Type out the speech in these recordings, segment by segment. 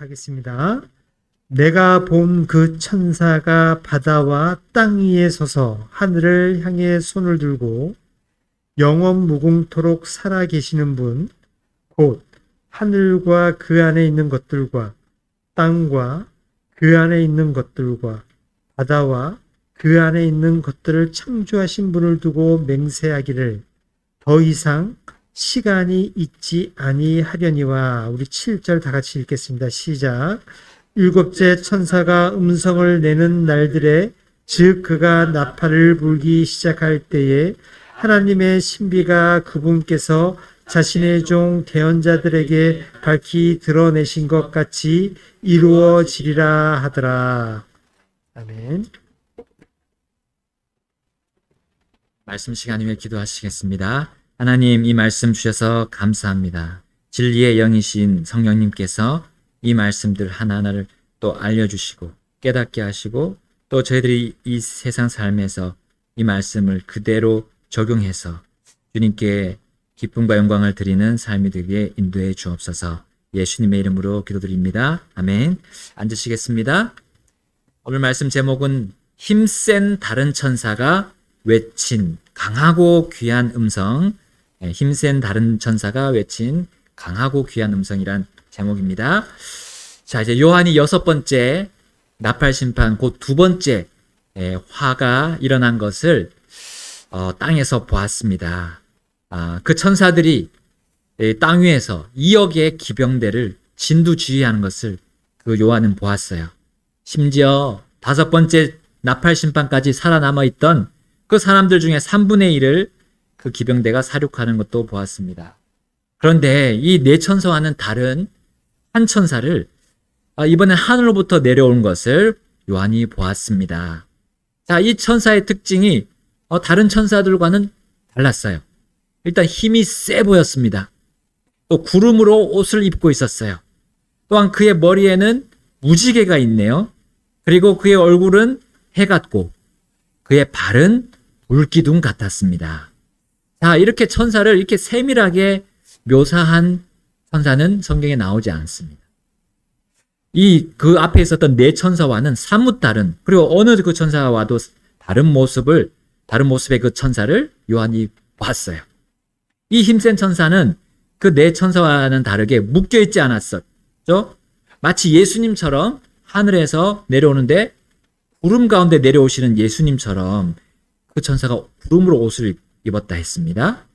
하겠습니다. 내가 본 그 천사가 바다와 땅 위에 서서 하늘을 향해 손을 들고 영원 무궁토록 살아 계시는 분, 곧 하늘과 그 안에 있는 것들과 땅과 그 안에 있는 것들과 바다와 그 안에 있는 것들을 창조하신 분을 두고 맹세하기를 더 이상 시간이 있지 아니하려니와. 우리 7절 다 같이 읽겠습니다. 시작. 일곱째 천사가 음성을 내는 날들에, 즉 그가 나팔을 불기 시작할 때에 하나님의 신비가 그분께서 자신의 종 대언자들에게 밝히 드러내신 것 같이 이루어지리라 하더라. 아멘. 말씀 시간 위에 기도하시겠습니다. 하나님, 이 말씀 주셔서 감사합니다. 진리의 영이신 성령님께서 이 말씀들 하나하나를 또 알려주시고 깨닫게 하시고, 또 저희들이 이 세상 삶에서 이 말씀을 그대로 적용해서 주님께 기쁨과 영광을 드리는 삶이 되게 인도해 주옵소서. 예수님의 이름으로 기도드립니다. 아멘. 앉으시겠습니다. 오늘 말씀 제목은 힘센 다른 천사가 외친 강하고 귀한 음성, 힘센 다른 천사가 외친 강하고 귀한 음성이란 제목입니다. 자, 이제 요한이 6번째 나팔 심판, 곧 2번째 화가 일어난 것을 땅에서 보았습니다. 그 천사들이 땅 위에서 2억의 기병대를 진두지휘하는 것을 그 요한은 보았어요. 심지어 5번째 나팔 심판까지 살아남아 있던 그 사람들 중에 3분의 1을 그 기병대가 사륙하는 것도 보았습니다. 그런데 이 네 천사와는 다른 한 천사를 이번엔 하늘로부터 내려온 것을 요한이 보았습니다. 자, 이 천사의 특징이 다른 천사들과는 달랐어요. 일단 힘이 세 보였습니다. 또 구름으로 옷을 입고 있었어요. 또한 그의 머리에는 무지개가 있네요. 그리고 그의 얼굴은 해 같고 그의 발은 불기둥 같았습니다. 자, 이렇게 천사를 이렇게 세밀하게 묘사한 천사는 성경에 나오지 않습니다. 그 앞에 있었던 네 천사와는 사뭇 다른, 그리고 어느 그 천사와도 다른 모습의 그 천사를 요한이 봤어요. 이 힘센 천사는 그 네 천사와는 다르게 묶여있지 않았었죠. 마치 예수님처럼 하늘에서 내려오는데 구름 가운데 내려오시는 예수님처럼 그 천사가 구름으로 옷을 입었다 했습니다.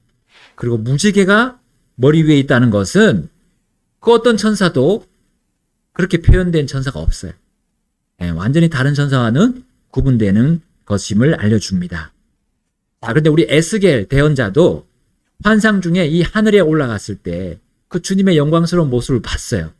그리고 무지개가 머리 위에 있다는 것은 그 어떤 천사도 그렇게 표현된 천사가 없어요. 완전히 다른 천사와는 구분되는 것임을 알려줍니다. 자, 그런데 우리 에스겔 대언자도 환상 중에 이 하늘에 올라갔을 때 그 주님의 영광스러운 모습을 봤어요.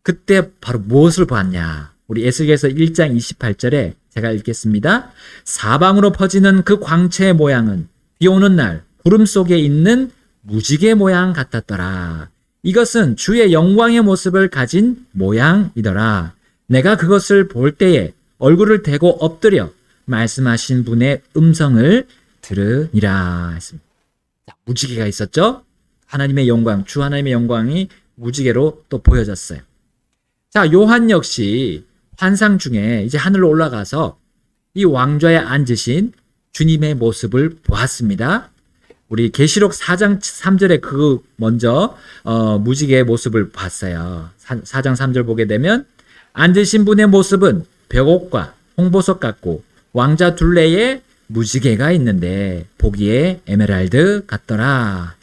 그때 바로 무엇을 봤냐? 우리 에스겔서 1장 28절에 제가 읽겠습니다. 사방으로 퍼지는 그 광채의 모양은 비 오는 날 구름 속에 있는 무지개 모양 같았더라. 이것은 주의 영광의 모습을 가진 모양이더라. 내가 그것을 볼 때에 얼굴을 대고 엎드려 말씀하신 분의 음성을 들으니라 했습니다. 자, 무지개가 있었죠? 하나님의 영광, 주 하나님의 영광이 무지개로 또 보여졌어요. 자, 요한 역시 환상 중에 이제 하늘로 올라가서 이 왕좌에 앉으신 주님의 모습을 보았습니다. 우리 계시록 4장 3절에 먼저 무지개의 모습을 봤어요. 4장 3절 보게 되면 앉으신 분의 모습은 벽옥과 홍보석 같고 왕자 둘레에 무지개가 있는데 보기에 에메랄드 같더라.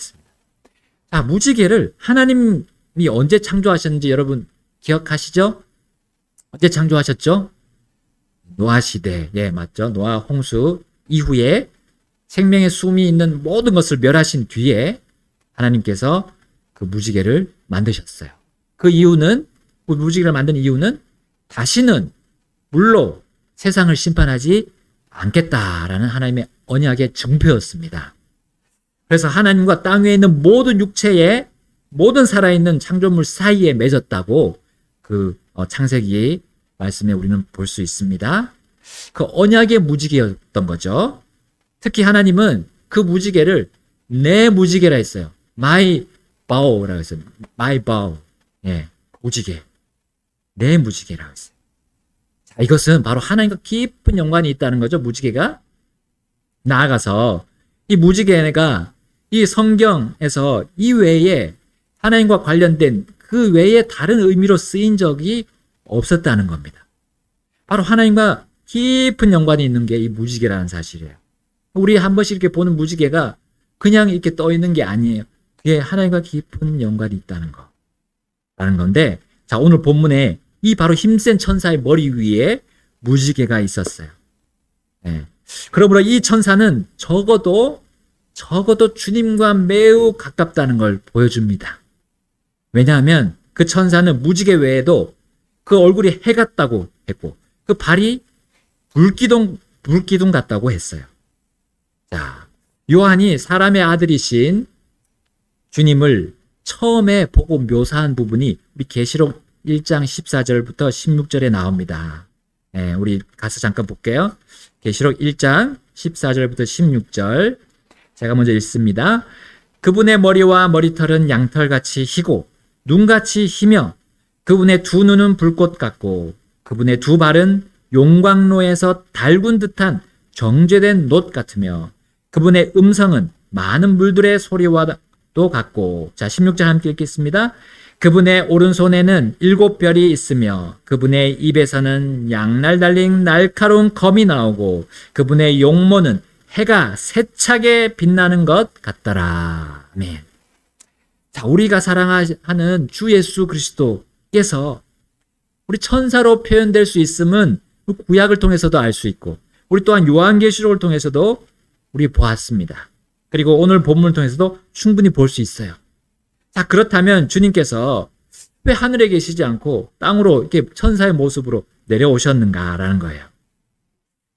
자, 무지개를 하나님이 언제 창조하셨는지 여러분 기억하시죠? 언제 창조하셨죠? 노아 시대. 예, 맞죠? 노아 홍수 이후에 생명의 숨이 있는 모든 것을 멸하신 뒤에 하나님께서 그 무지개를 만드셨어요. 그 이유는, 그 무지개를 만든 이유는 다시는 물로 세상을 심판하지 않겠다라는 하나님의 언약의 증표였습니다. 그래서 하나님과 땅 위에 있는 모든 육체의 모든 살아있는 창조물 사이에 맺었다고 그 창세기 말씀에 우리는 볼 수 있습니다. 그 언약의 무지개였던 거죠. 특히 하나님은 그 무지개를 내 무지개라 했어요. My bow라고 했어요. My bow. 예, 무지개. 내 무지개라고 했어요. 자, 이것은 바로 하나님과 깊은 연관이 있다는 거죠. 무지개가. 나아가서 이 무지개가 이 성경에서 이 외에 하나님과 관련된 그 외에 다른 의미로 쓰인 적이 없었다는 겁니다. 바로 하나님과 깊은 연관이 있는 게 이 무지개라는 사실이에요. 우리 한 번씩 이렇게 보는 무지개가 그냥 이렇게 떠 있는 게 아니에요. 그게 하나님과 깊은 연관이 있다는 거. 라는 건데, 자, 오늘 본문에 이 바로 힘센 천사의 머리 위에 무지개가 있었어요. 네. 그러므로 이 천사는 적어도 주님과 매우 가깝다는 걸 보여줍니다. 왜냐하면 그 천사는 무지개 외에도 그 얼굴이 해 같다고 했고, 그 발이 불기둥 같다고 했어요. 자, 요한이 사람의 아들이신 주님을 처음에 보고 묘사한 부분이 우리 계시록 1장 14절부터 16절에 나옵니다. 네, 우리 가서 잠깐 볼게요. 계시록 1장 14절부터 16절. 제가 먼저 읽습니다. 그분의 머리와 머리털은 양털같이 희고 눈같이 희며 그분의 두 눈은 불꽃 같고 그분의 두 발은 용광로에서 달군 듯한 정제된 놋 같으며 그분의 음성은 많은 물들의 소리와도 같고, 자 16절 함께 읽겠습니다. 그분의 오른손에는 7별이 있으며 그분의 입에서는 양날 달린 날카로운 검이 나오고 그분의 용모는 해가 세차게 빛나는 것 같더라. 아멘. 자, 우리가 사랑하는 주 예수 그리스도께서 우리 천사로 표현될 수 있음은 구약을 통해서도 알 수 있고 우리 또한 요한계시록을 통해서도 우리 보았습니다. 그리고 오늘 본문을 통해서도 충분히 볼 수 있어요. 자, 그렇다면 주님께서 왜 하늘에 계시지 않고 땅으로 이렇게 천사의 모습으로 내려오셨는가라는 거예요.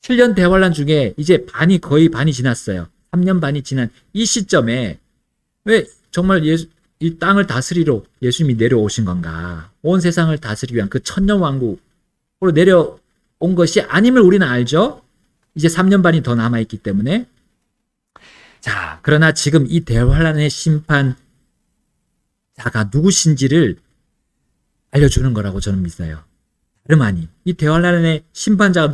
7년 대환란 중에 이제 거의 반이 지났어요. 3년 반이 지난 이 시점에 왜 정말 이 땅을 다스리러 예수님이 내려오신 건가? 온 세상을 다스리기 위한 그 천년왕국으로 내려온 것이 아님을 우리는 알죠? 이제 3년 반이 더 남아있기 때문에. 자, 그러나 지금 이 대환란의 심판자가 누구신지를 알려주는 거라고 저는 믿어요. 다름 아닌 이 대환란의 심판자가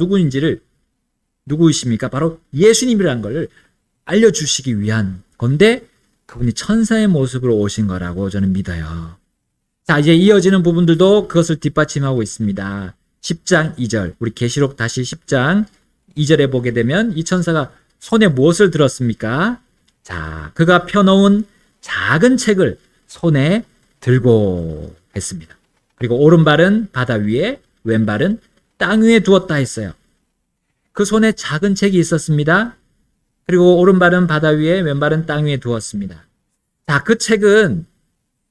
누구이십니까? 바로 예수님이라는 걸 알려주시기 위한 건데 그분이 천사의 모습으로 오신 거라고 저는 믿어요. 자, 이제 이어지는 부분들도 그것을 뒷받침하고 있습니다. 10장 2절, 우리 계시록 다시 10장 2절에 보게 되면 이 천사가 손에 무엇을 들었습니까? 자, 그가 펴놓은 작은 책을 손에 들고 했습니다. 그리고 오른발은 바다 위에, 왼발은 땅 위에 두었다 했어요. 그 손에 작은 책이 있었습니다. 그리고 오른발은 바다 위에, 왼발은 땅 위에 두었습니다. 자, 그 책은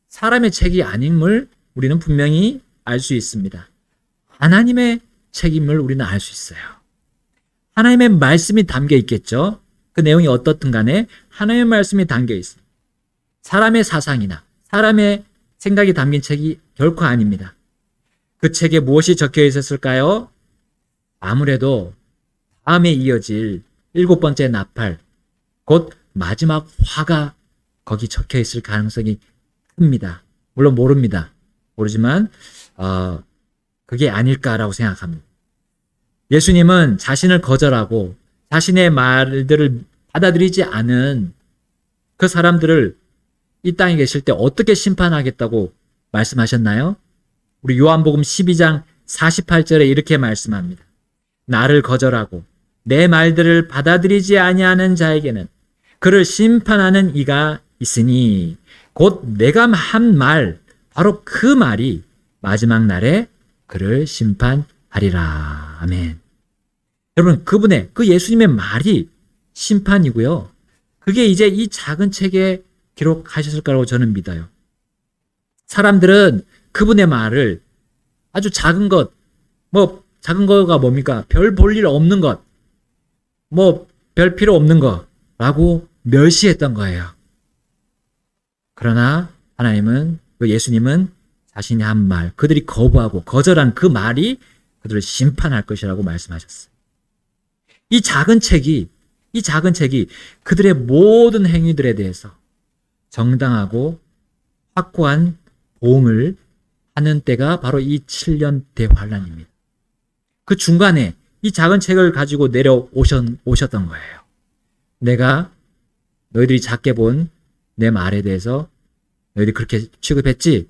사람의 책이 아님을 우리는 분명히 알 수 있습니다. 하나님의 책임을 우리는 알 수 있어요. 하나님의 말씀이 담겨 있겠죠. 그 내용이 어떻든 간에 하나님의 말씀이 담겨 있습니다. 사람의 사상이나 사람의 생각이 담긴 책이 결코 아닙니다. 그 책에 무엇이 적혀 있었을까요? 아무래도 다음에 이어질 7번째 나팔, 곧 마지막 화가 거기 적혀 있을 가능성이 큽니다. 물론 모르지만 그게 아닐까라고 생각합니다. 예수님은 자신을 거절하고 자신의 말들을 받아들이지 않은 그 사람들을 이 땅에 계실 때 어떻게 심판하겠다고 말씀하셨나요? 우리 요한복음 12장 48절에 이렇게 말씀합니다. 나를 거절하고 내 말들을 받아들이지 아니하는 자에게는 그를 심판하는 이가 있으니 곧 내가 한 말, 바로 그 말이 마지막 날에 그를 심판하리라. 아멘. 여러분, 그 예수님의 말이 심판이고요. 그게 이제 이 작은 책에 기록하셨을 거라고 저는 믿어요. 사람들은 그분의 말을 아주 작은 것, 작은 거가 뭡니까? 별 볼 일 없는 것, 별 필요 없는 거라고 멸시했던 거예요. 그러나 하나님은, 예수님은 자신이 한 말, 그들이 거부하고 거절한 그 말이 그들을 심판할 것이라고 말씀하셨어요. 이 작은 책이 그들의 모든 행위들에 대해서 정당하고 확고한 보응을 하는 때가 바로 이 7년 대환란입니다. 그 중간에 이 작은 책을 가지고 내려오셨던 거예요. 내가 너희들이 작게 본 내 말에 대해서 너희들이 그렇게 취급했지?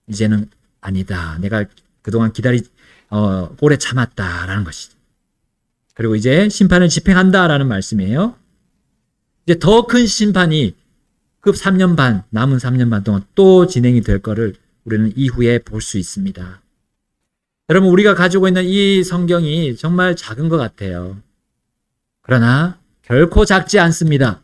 이제는 아니다. 내가 그동안 오래 참았다라는 것이죠. 그리고 이제 심판을 집행한다라는 말씀이에요. 이제 더 큰 심판이 그 3년 반, 남은 3년 반 동안 또 진행이 될 거를 우리는 이후에 볼 수 있습니다. 여러분, 우리가 가지고 있는 이 성경이 정말 작은 것 같아요. 그러나 결코 작지 않습니다.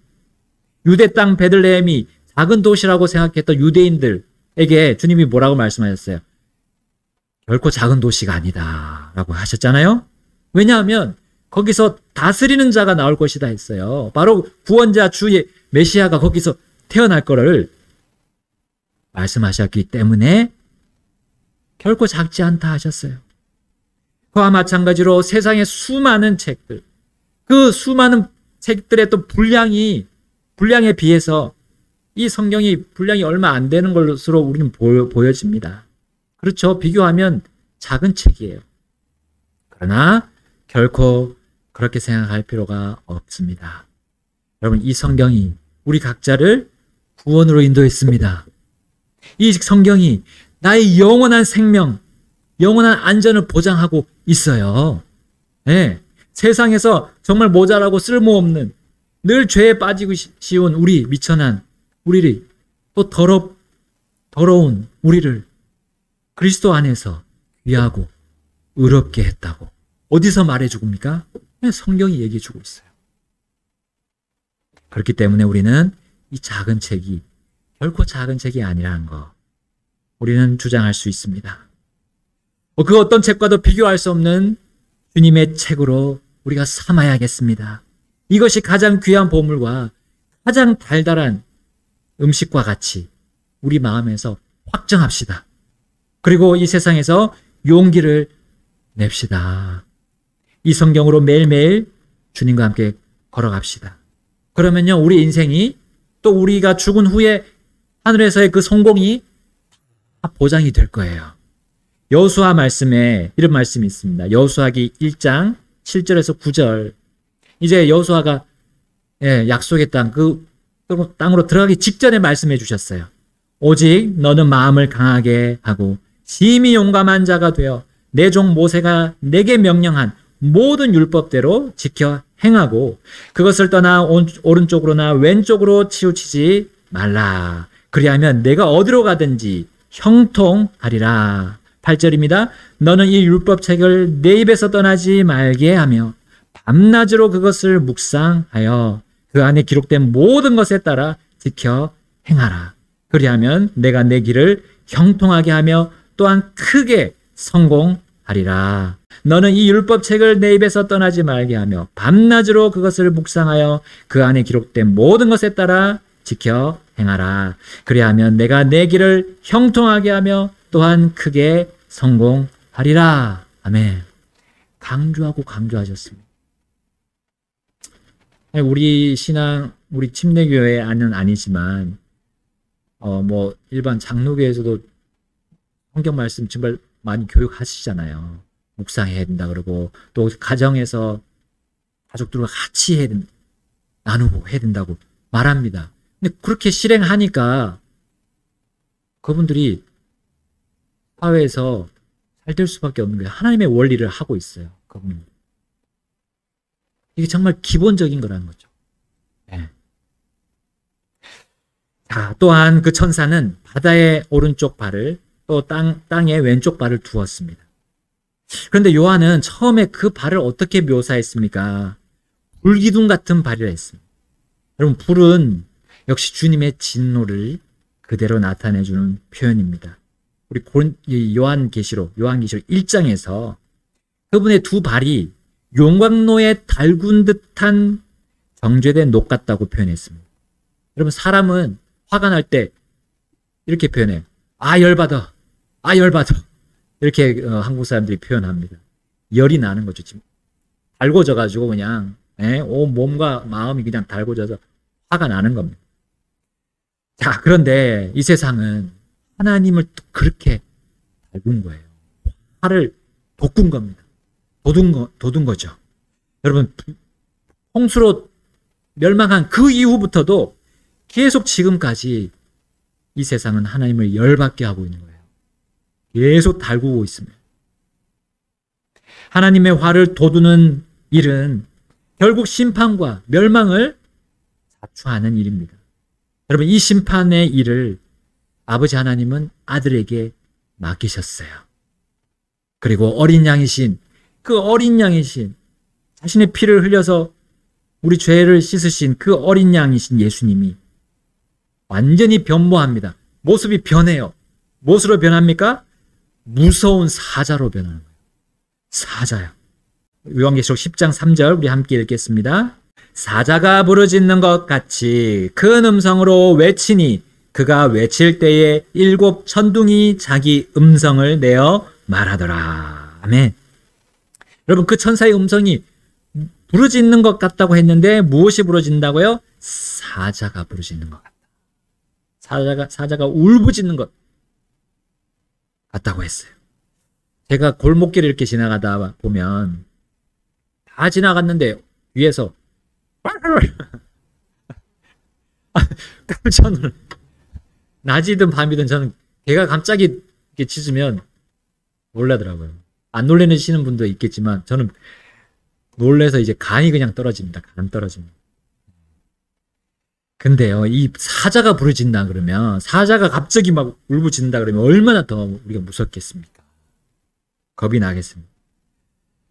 유대 땅 베들레헴이 작은 도시라고 생각했던 유대인들에게 주님이 뭐라고 말씀하셨어요? 결코 작은 도시가 아니다 라고 하셨잖아요. 왜냐하면 거기서 다스리는 자가 나올 것이다 했어요. 바로 구원자 주의 메시아가 거기서 태어날 거를 말씀하셨기 때문에 결코 작지 않다 하셨어요. 그와 마찬가지로 세상의 수많은 책들, 그 수많은 책들의 또 분량에 비해서 이 성경이 분량이 얼마 안 되는 것으로 우리는 보여집니다. 그렇죠. 비교하면 작은 책이에요. 그러나 결코 그렇게 생각할 필요가 없습니다. 여러분, 이 성경이 우리 각자를 구원으로 인도했습니다. 이 성경이 나의 영원한 생명, 영원한 안전을 보장하고 있어요. 네. 세상에서 정말 모자라고 쓸모없는, 늘 죄에 빠지고 쉬운 우리, 미천한 우리를, 또 더러운 우리를 그리스도 안에서 귀하고 의롭게 했다고 어디서 말해주고입니까? 성경이 얘기해주고 있어요. 그렇기 때문에 우리는 이 작은 책이 결코 작은 책이 아니라는 거 우리는 주장할 수 있습니다. 그 어떤 책과도 비교할 수 없는 주님의 책으로 우리가 삼아야겠습니다. 이것이 가장 귀한 보물과 가장 달달한 음식과 같이 우리 마음에서 확정합시다. 그리고 이 세상에서 용기를 냅시다. 이 성경으로 매일매일 주님과 함께 걸어갑시다. 그러면요, 우리 인생이 또 우리가 죽은 후에 하늘에서의 그 성공이 다 보장이 될 거예요. 여호수아 말씀에 이런 말씀이 있습니다. 여호수아기 1장 7절에서 9절. 이제 여호수아가 약속의 땅, 그 땅으로 들어가기 직전에 말씀해 주셨어요. 오직 너는 마음을 강하게 하고 심히 용감한 자가 되어 내 종 모세가 내게 명령한 모든 율법대로 지켜 행하고 그것을 떠나 오른쪽으로나 왼쪽으로 치우치지 말라. 그리하면 내가 어디로 가든지 형통하리라. 8절입니다. 너는 이 율법책을 내 입에서 떠나지 말게 하며 밤낮으로 그것을 묵상하여 그 안에 기록된 모든 것에 따라 지켜 행하라. 그리하면 내가 내 길을 형통하게 하며 또한 크게 성공하리라. 너는 이 율법책을 내 입에서 떠나지 말게 하며 밤낮으로 그것을 묵상하여 그 안에 기록된 모든 것에 따라 지켜 행하라. 그리하면 내가 내 길을 형통하게 하며 또한 크게 성공하리라. 아멘. 강조하고 강조하셨습니다. 우리 신앙, 우리 침례교회는 아니지만 일반 장로교에서도 성경 말씀 정말 많이 교육하시잖아요. 묵상해야 된다 그러고 또 가정에서 가족들과 같이 해야 된다, 나누고 해야 된다고 말합니다. 근데 그렇게 실행하니까 그분들이 사회에서 잘 될 수밖에 없는 거예요. 하나님의 원리를 하고 있어요. 그분은. 이게 정말 기본적인 거라는 거죠. 네. 자, 또한 그 천사는 바다의 오른쪽 발을 또 땅의 왼쪽 발을 두었습니다. 그런데 요한은 처음에 그 발을 어떻게 묘사했습니까? 불기둥 같은 발이라 했습니다. 여러분, 불은 역시 주님의 진노를 그대로 나타내주는 표현입니다. 우리 요한계시록 1장에서 그분의 두 발이 용광로에 달군 듯한 정죄된 녹 같다고 표현했습니다. 여러분, 사람은 화가 날 때 이렇게 표현해요. 아, 열받아. 아, 열받아. 이렇게 한국 사람들이 표현합니다. 열이 나는 거죠. 지금 달궈져가지고 그냥 온 몸과 마음이 그냥 달궈져서 화가 나는 겁니다. 자, 그런데 이 세상은 하나님을 그렇게 밟은 거예요. 화를 돋군 겁니다. 돋은 거죠. 여러분, 홍수로 멸망한 그 이후부터도 계속 지금까지 이 세상은 하나님을 열받게 하고 있는 거예요. 계속 달구고 있습니다. 하나님의 화를 돋우는 일은 결국 심판과 멸망을 자초하는 일입니다. 여러분, 이 심판의 일을 아버지 하나님은 아들에게 맡기셨어요. 그리고 어린 양이신, 그 어린 양이신, 자신의 피를 흘려서 우리 죄를 씻으신 그 어린 양이신 예수님이 완전히 변모합니다. 모습이 변해요. 무엇으로 변합니까? 무서운 사자로 변하는 거예요. 사자요. 요한계시록 10장 3절 우리 함께 읽겠습니다. 사자가 부르짖는 것 같이 큰 음성으로 외치니 그가 외칠 때에 7 천둥이 자기 음성을 내어 말하더라. 아멘. 여러분, 그 천사의 음성이 부르짖는 것 같다고 했는데 무엇이 부르짖는다고요? 사자가 부르짖는 것 같다. 사자가 울부짖는 것 같다고 했어요. 제가 골목길을 이렇게 지나가다 보면 다 지나갔는데 위에서 깜짝 놀라. 낮이든 밤이든 저는 개가 갑자기 이렇게 짖으면 놀라더라고요. 안 놀라시는 분도 있겠지만 저는 놀래서 이제 간이 그냥 떨어집니다. 간 떨어집니다. 근데요, 이 사자가 부르짖는다 그러면, 사자가 갑자기 막 울부짖는다 그러면 얼마나 더 우리가 무섭겠습니까? 겁이 나겠습니다.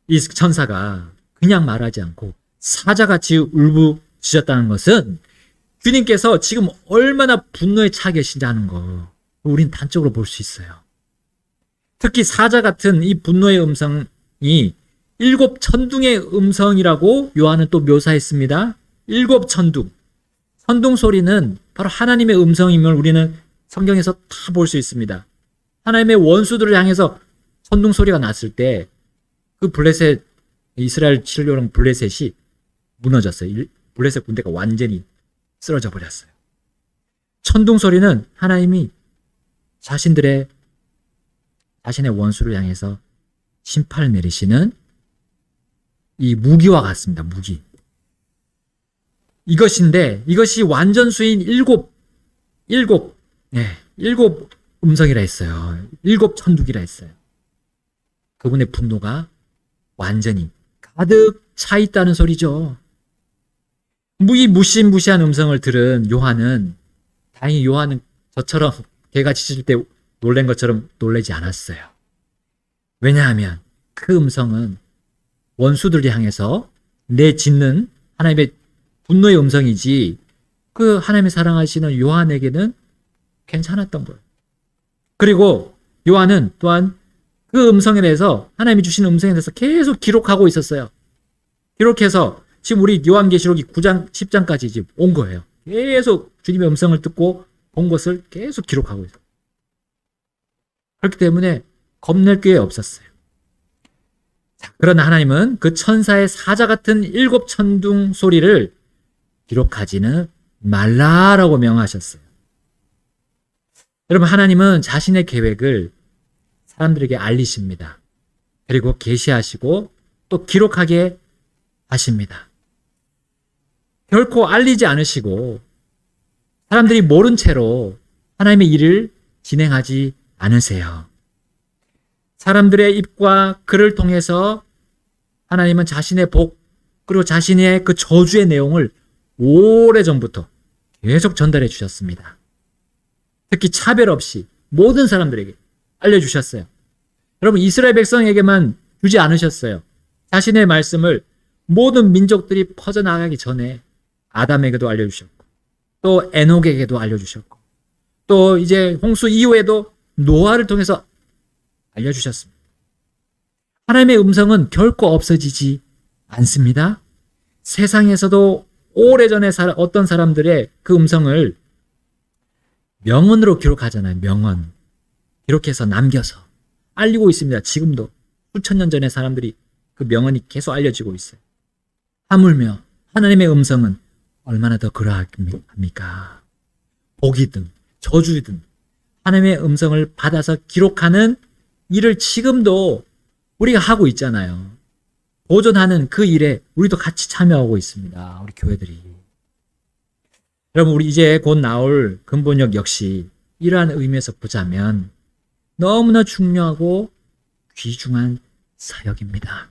이 천사가 그냥 말하지 않고 사자같이 울부짖었다는 것은 주님께서 지금 얼마나 분노에 차 계신다는 거 우린 단적으로 볼 수 있어요. 특히 사자 같은 이 분노의 음성이 7 천둥의 음성이라고 요한은 또 묘사했습니다. 7 천둥. 천둥 소리는 바로 하나님의 음성임을 우리는 성경에서 다 볼 수 있습니다. 하나님의 원수들을 향해서 천둥 소리가 났을 때 그 블레셋, 이스라엘 치려는 블레셋이 무너졌어요. 블레셋 군대가 완전히 쓰러져 버렸어요. 천둥 소리는 하나님이 자신의 원수를 향해서 심판을 내리시는 이 무기와 같습니다. 무기. 이것이 완전수인 7 음성이라 했어요. 7 천둥이라 했어요. 그분의 분노가 완전히 가득 차 있다는 소리죠. 이 무시무시한 음성을 들은 요한은, 다행히 요한은 저처럼 개가 짖을 때 놀란 것처럼 놀라지 않았어요. 왜냐하면 그 음성은 원수들을 향해서 내짖는 하나님의 분노의 음성이지, 그 하나님의 사랑하시는 요한에게는 괜찮았던 거예요. 그리고 요한은 또한 그 음성에 대해서, 하나님이 주신 음성에 대해서 계속 기록하고 있었어요. 기록해서 지금 우리 요한계시록이 9장, 10장까지 지금 온 거예요. 계속 주님의 음성을 듣고 본 것을 계속 기록하고 있어요. 그렇기 때문에 겁낼 게 없었어요. 그러나 하나님은 그 천사의 사자 같은 7 천둥 소리를 기록하지는 말라라고 명하셨어요. 여러분, 하나님은 자신의 계획을 사람들에게 알리십니다. 그리고 계시하시고 또 기록하게 하십니다. 결코 알리지 않으시고 사람들이 모른 채로 하나님의 일을 진행하지 않으세요. 사람들의 입과 글을 통해서 하나님은 자신의 복, 그리고 자신의 그 저주의 내용을 오래전부터 계속 전달해 주셨습니다. 특히 차별 없이 모든 사람들에게 알려주셨어요. 여러분, 이스라엘 백성에게만 주지 않으셨어요. 자신의 말씀을 모든 민족들이 퍼져나가기 전에 아담에게도 알려주셨고, 또 에녹에게도 알려주셨고, 또 이제 홍수 이후에도 노아를 통해서 알려주셨습니다. 하나님의 음성은 결코 없어지지 않습니다. 세상에서도 오래전에 어떤 사람들의 그 음성을 명언으로 기록하잖아요. 명언. 기록해서 남겨서 알리고 있습니다. 지금도 수천 년 전에 사람들이 그 명언이 계속 알려지고 있어요. 하물며 하나님의 음성은 얼마나 더 그러합니까? 복이든 저주이든 하나님의 음성을 받아서 기록하는 일을 지금도 우리가 하고 있잖아요. 보존하는 그 일에 우리도 같이 참여하고 있습니다. 우리 교회들이. 여러분, 우리 이제 곧 나올 근본역 역시 이러한 의미에서 보자면 너무나 중요하고 귀중한 사역입니다.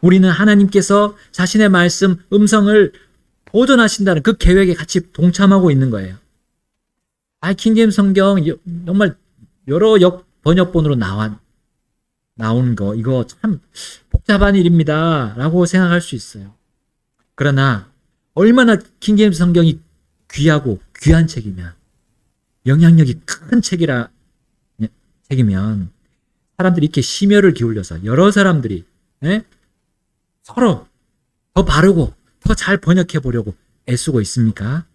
우리는 하나님께서 자신의 말씀, 음성을 보존하신다는 그 계획에 같이 동참하고 있는 거예요. 킹제임스 성경 정말 여러 번역본으로 나온 거, 이거 참 복잡한 일입니다 라고 생각할 수 있어요. 그러나 얼마나 킹제임스 성경이 귀하고 귀한 책이면, 영향력이 큰 책이면 사람들이 이렇게 심혈을 기울여서 여러 사람들이 서로 더 바르고 더 잘 번역해 보려고 애쓰고 있습니까?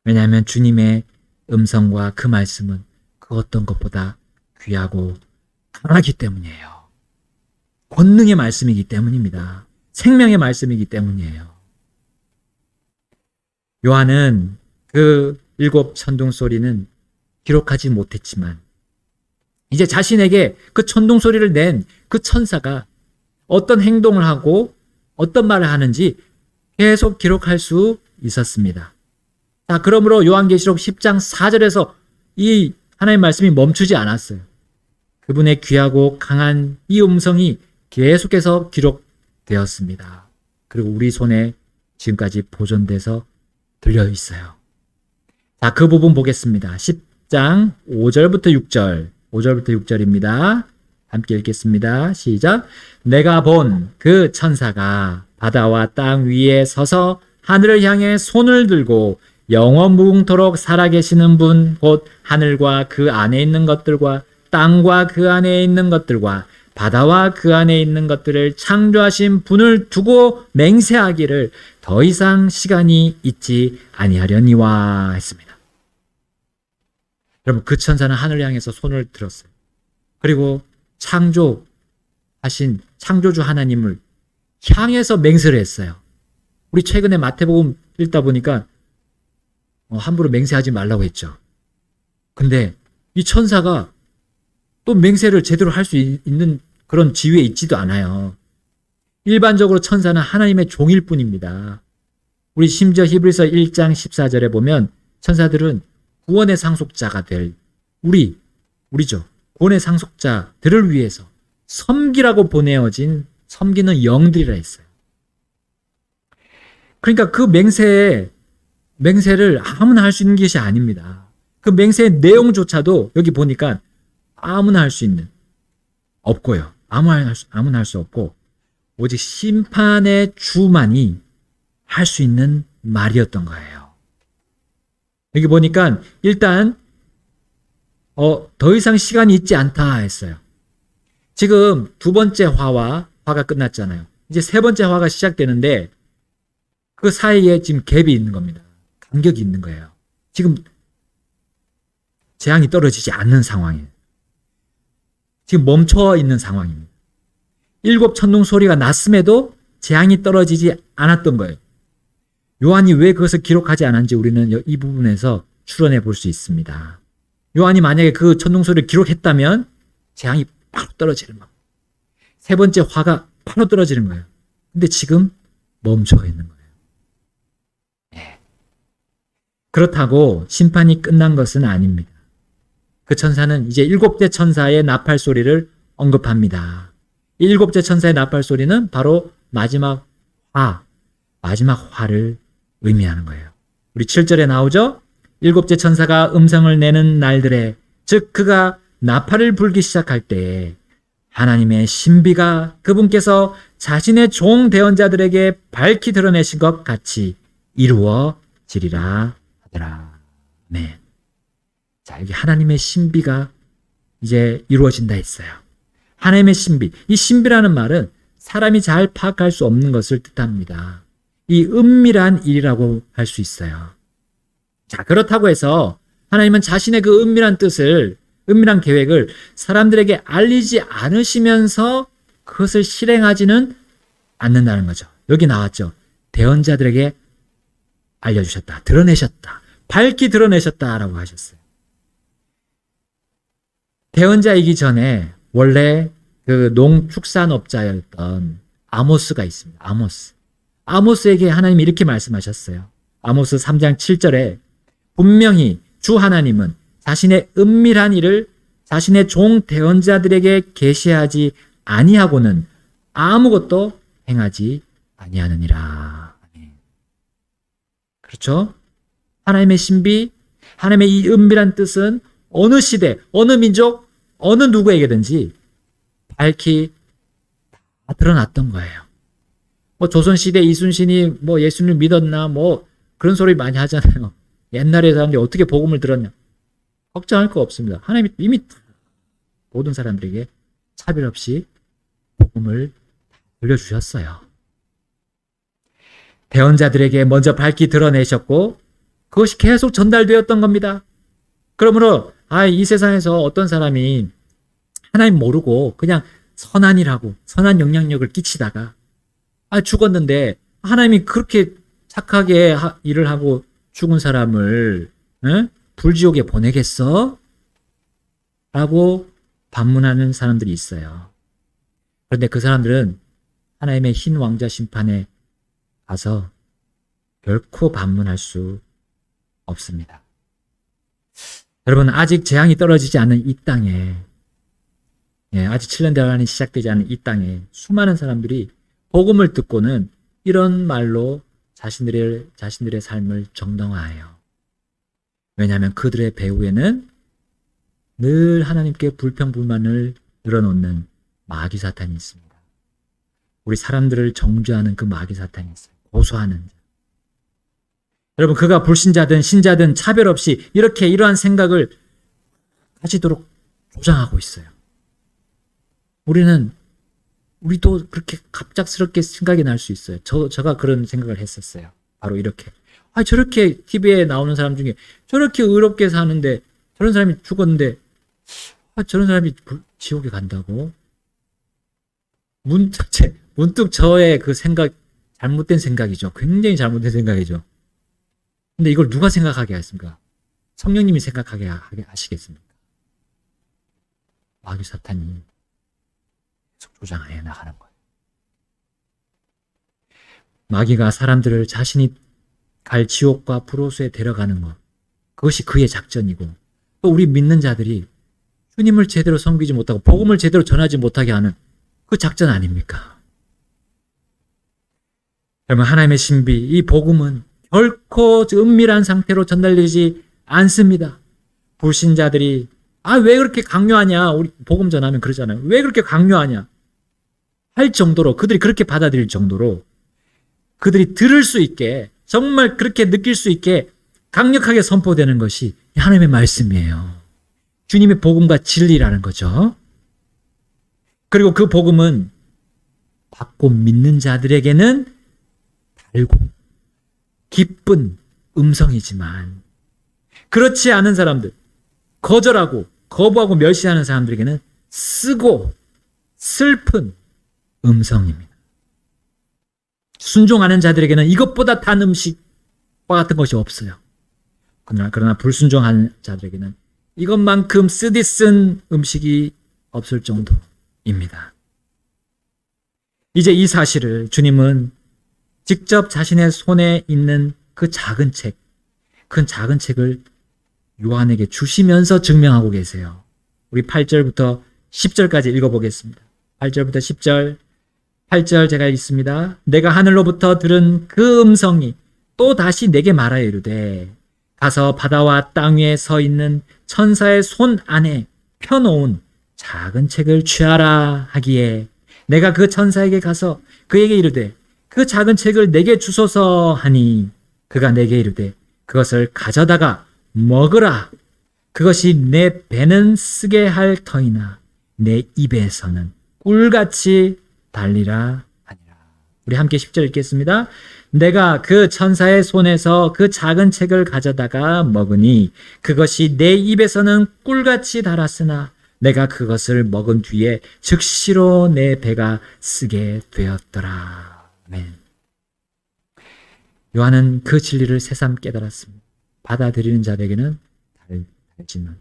왜냐하면 주님의 음성과 그 말씀은 그 어떤 것보다 귀하고 강하기 때문이에요. 권능의 말씀이기 때문입니다. 생명의 말씀이기 때문이에요. 요한은 그 7 천둥 소리는 기록하지 못했지만 이제 자신에게 그 천둥 소리를 낸 그 천사가 어떤 행동을 하고 어떤 말을 하는지 계속 기록할 수 있었습니다. 자, 그러므로 요한계시록 10장 4절에서 이 하나님의 말씀이 멈추지 않았어요. 그분의 귀하고 강한 이 음성이 계속해서 기록되었습니다. 그리고 우리 손에 지금까지 보존돼서 들려 있어요. 자, 그 부분 보겠습니다. 10장 5절부터 6절. 5절부터 6절입니다. 함께 읽겠습니다. 시작. 내가 본 그 천사가 바다와 땅 위에 서서 하늘을 향해 손을 들고 영원 무궁토록 살아계시는 분, 곧 하늘과 그 안에 있는 것들과 땅과 그 안에 있는 것들과 바다와 그 안에 있는 것들을 창조하신 분을 두고 맹세하기를 더 이상 시간이 있지 아니하려니와 했습니다. 여러분, 그 천사는 하늘을 향해서 손을 들었어요. 그리고 창조하신 창조주 하나님을 향해서 맹세를 했어요. 우리 최근에 마태복음 읽다 보니까 함부로 맹세하지 말라고 했죠. 근데 이 천사가 또 맹세를 제대로 할 수 있는 그런 지위에 있지도 않아요. 일반적으로 천사는 하나님의 종일 뿐입니다. 우리 심지어 히브리서 1장 14절에 보면 천사들은 구원의 상속자가 될 우리죠. 구원의 상속자들을 위해서 섬기라고 보내어진 섬기는 영들이라 했어요. 그러니까 그 맹세를 아무나 할 수 있는 것이 아닙니다. 그 맹세의 내용조차도 여기 보니까 아무나 할 수 있는 없고요. 아무나 할 수 없고 오직 심판의 주만이 할 수 있는 말이었던 거예요. 여기 보니까 일단 더 이상 시간이 있지 않다 했어요. 지금 두 번째 화가 끝났잖아요. 이제 세 번째 화가 시작되는데 그 사이에 지금 갭이 있는 겁니다. 간격이 있는 거예요. 지금 재앙이 떨어지지 않는 상황이에요. 지금 멈춰 있는 상황입니다. 7 천둥 소리가 났음에도 재앙이 떨어지지 않았던 거예요. 요한이 왜 그것을 기록하지 않았는지 우리는 이 부분에서 추론해 볼 수 있습니다. 요한이 만약에 그 천둥 소리를 기록했다면 재앙이 바로 떨어지는 거예요. 세 번째 화가 바로 떨어지는 거예요. 근데 지금 멈춰 있는 거예요. 네. 그렇다고 심판이 끝난 것은 아닙니다. 그 천사는 이제 7째 천사의 나팔 소리를 언급합니다. 이 7째 천사의 나팔 소리는 바로 마지막 화를 의미하는 거예요. 우리 7절에 나오죠? 7째 천사가 음성을 내는 날들에, 즉 그가 나팔을 불기 시작할 때에 하나님의 신비가 그분께서 자신의 종 대언자들에게 밝히 드러내신 것 같이 이루어지리라 하더라. 네. 자, 여기 하나님의 신비가 이제 이루어진다 했어요. 하나님의 신비. 이 신비라는 말은 사람이 잘 파악할 수 없는 것을 뜻합니다. 이 은밀한 일이라고 할 수 있어요. 자, 그렇다고 해서 하나님은 자신의 그 은밀한 뜻을, 은밀한 계획을 사람들에게 알리지 않으시면서 그것을 실행하지는 않는다는 거죠. 여기 나왔죠. 대언자들에게 알려주셨다. 드러내셨다. 밝히 드러내셨다라고 하셨어요. 대언자이기 전에 원래 그 농축산업자였던 아모스가 있습니다. 아모스에게 하나님이 이렇게 말씀하셨어요. 아모스 3장 7절에 분명히 주 하나님은 자신의 은밀한 일을 자신의 종 대언자들에게 계시하지 아니하고는 아무것도 행하지 아니하느니라. 그렇죠? 하나님의 신비, 하나님의 이 은밀한 뜻은 어느 시대, 어느 민족, 어느 누구에게든지 밝히 다 드러났던 거예요. 뭐 조선시대 이순신이 뭐 예수님을 믿었나 뭐 그런 소리 많이 하잖아요. 옛날에 사람들이 어떻게 복음을 들었냐. 걱정할 거 없습니다. 하나님이 이미 모든 사람들에게 차별 없이 복음을 들려주셨어요. 대언자들에게 먼저 밝히 드러내셨고 그것이 계속 전달되었던 겁니다. 그러므로 이 세상에서 어떤 사람이 하나님 모르고 그냥 선한 일하고 선한 영향력을 끼치다가 죽었는데 하나님이 그렇게 착하게 일을 하고 죽은 사람을 불지옥에 보내겠어? 라고 반문하는 사람들이 있어요. 그런데 그 사람들은 하나님의 흰 왕자 심판에 가서 결코 반문할 수 없습니다. 여러분, 아직 재앙이 떨어지지 않은 이 땅에, 아직 7년 대환이 시작되지 않은 이 땅에 수많은 사람들이 복음을 듣고는 이런 말로 자신들의 삶을 정당화해요. 왜냐하면 그들의 배후에는 늘 하나님께 불평불만을 늘어놓는 마귀 사탄이 있습니다. 우리 사람들을 정죄하는 그 마귀 사탄이 있어요. 고소하는 자. 여러분, 그가 불신자든 신자든 차별 없이 이렇게 이러한 생각을 가지도록 조장하고 있어요. 우리도 그렇게 갑작스럽게 생각이 날 수 있어요. 제가 그런 생각을 했었어요. 바로 이렇게. 저렇게 TV에 나오는 사람 중에 저렇게 의롭게 사는데 저런 사람이 죽었는데 저런 사람이 지옥에 간다고? 문득 저의 그 생각, 잘못된 생각이죠. 굉장히 잘못된 생각이죠. 근데 이걸 누가 생각하게 하십니까? 성령님이 생각하게 하시겠습니까? 마귀 사탄이 계속 조장해 나가는 거예요. 마귀가 사람들을 자신이 갈 지옥과 불호수에 데려가는 것, 그것이 그의 작전이고, 또 우리 믿는 자들이 주님을 제대로 섬기지 못하고 복음을 제대로 전하지 못하게 하는 그 작전 아닙니까? 여러분, 하나님의 신비, 이 복음은 결코 은밀한 상태로 전달되지 않습니다. 불신자들이 왜 그렇게 강요하냐, 우리 복음 전하면 그러잖아요. 왜 그렇게 강요하냐 할 정도로, 그들이 그렇게 받아들일 정도로 그들이 들을 수 있게, 정말 그렇게 느낄 수 있게 강력하게 선포되는 것이 하나님의 말씀이에요. 주님의 복음과 진리라는 거죠. 그리고 그 복음은 받고 믿는 자들에게는 달고 기쁜 음성이지만, 그렇지 않은 사람들, 거절하고 거부하고 멸시하는 사람들에게는 쓰고 슬픈 음성입니다. 순종하는 자들에게는 이것보다 단 음식과 같은 것이 없어요. 그러나 불순종하는 자들에게는 이것만큼 쓰디쓴 음식이 없을 정도입니다. 이제 이 사실을 주님은 직접 자신의 손에 있는 그 작은 책을 요한에게 주시면서 증명하고 계세요. 우리 8절부터 10절까지 읽어보겠습니다. 8절부터 10절, 8절 제가 읽습니다. 내가 하늘로부터 들은 그 음성이 또 다시 내게 말하여 이르되, 가서 바다와 땅 위에 서 있는 천사의 손 안에 펴놓은 작은 책을 취하라 하기에, 내가 그 천사에게 가서 그에게 이르되 그 작은 책을 내게 주소서 하니, 그가 내게 이르되 그것을 가져다가 먹으라. 그것이 내 배는 쓰게 할 터이나 내 입에서는 꿀같이 달리라 하니라. 우리 함께 10절 읽겠습니다. 내가 그 천사의 손에서 그 작은 책을 가져다가 먹으니 그것이 내 입에서는 꿀같이 달았으나 내가 그것을 먹은 뒤에 즉시로 내 배가 쓰게 되었더라. 아멘. 요한은 그 진리를 새삼 깨달았습니다. 받아들이는 자에게는 달지만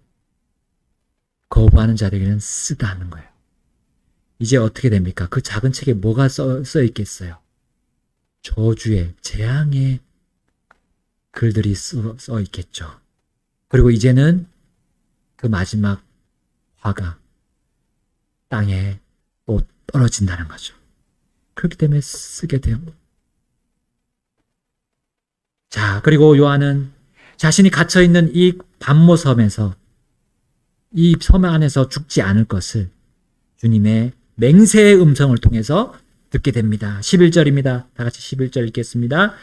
거부하는 자들에게는 쓰다는 거예요. 이제 어떻게 됩니까? 그 작은 책에 뭐가 써 있겠어요? 저주의, 재앙의 글들이 써 있겠죠. 그리고 이제는 그 마지막 화가 땅에 또 떨어진다는 거죠. 그렇기 때문에 쓰게 돼요. 자, 그리고 요한은 자신이 갇혀있는 이 반모섬에서 이 섬 안에서 죽지 않을 것을 주님의 맹세의 음성을 통해서 듣게 됩니다. 11절입니다. 다 같이 11절 읽겠습니다.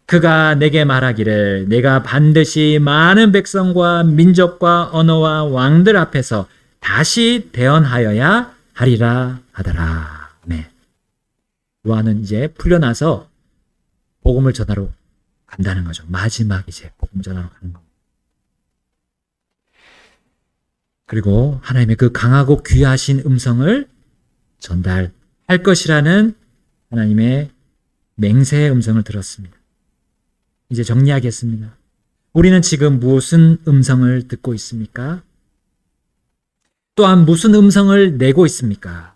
그가 내게 말하기를 내가 반드시 많은 백성과 민족과 언어와 왕들 앞에서 다시 대언하여야 하리라 하더라. 네. 요한은 이제 풀려나서 복음을 전하러 간다는 거죠. 마지막 이제 복음을 전하러 가는 겁니다. 그리고 하나님의 그 강하고 귀하신 음성을 전달할 것이라는 하나님의 맹세의 음성을 들었습니다. 이제 정리하겠습니다. 우리는 지금 무슨 음성을 듣고 있습니까? 또한 무슨 음성을 내고 있습니까?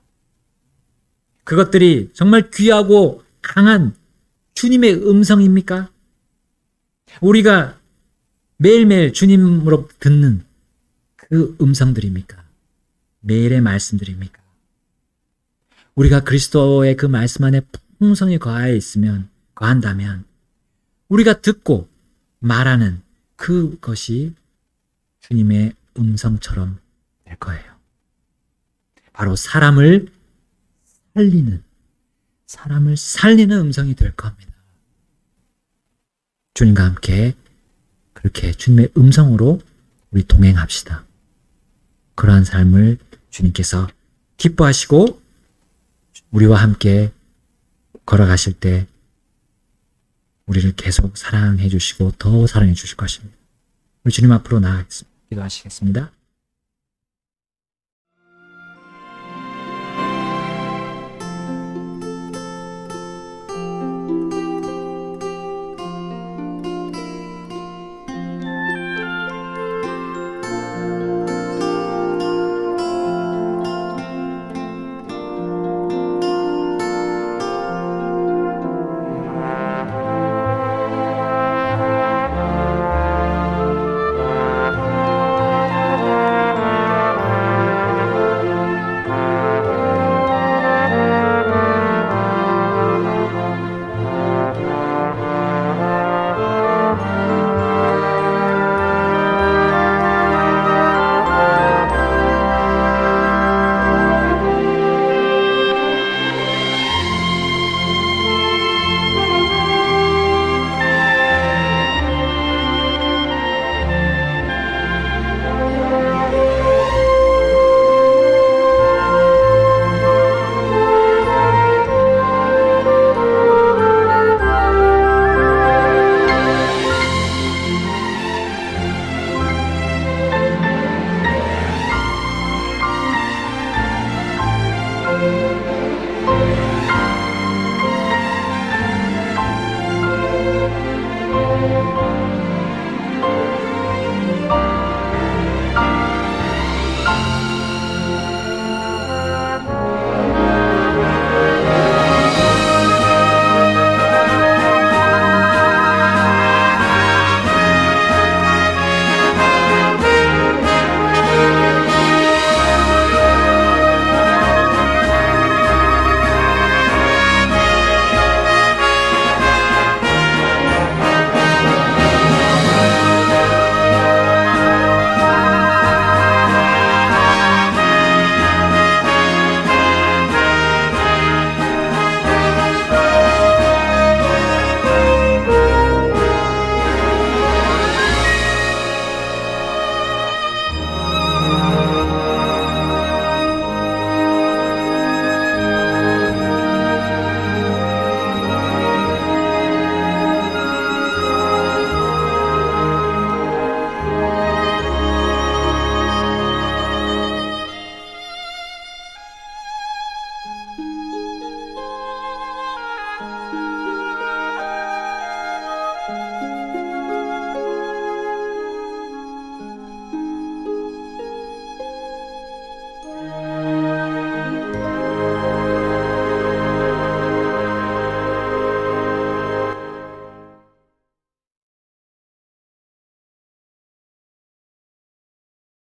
그것들이 정말 귀하고 강한 주님의 음성입니까? 우리가 매일매일 주님으로 듣는 그 음성들입니까? 매일의 말씀들입니까? 우리가 그리스도의 그 말씀 안에 풍성히 거한다면 우리가 듣고 말하는 그것이 주님의 음성처럼 될 거예요. 바로 사람을 살리는 음성이 될 겁니다. 주님과 함께 그렇게 주님의 음성으로 우리 동행합시다. 그러한 삶을 주님께서 기뻐하시고 우리와 함께 걸어가실 때 우리를 계속 사랑해 주시고 더 사랑해 주실 것입니다. 우리 주님 앞으로 나아가겠습니다. 기도하시겠습니다.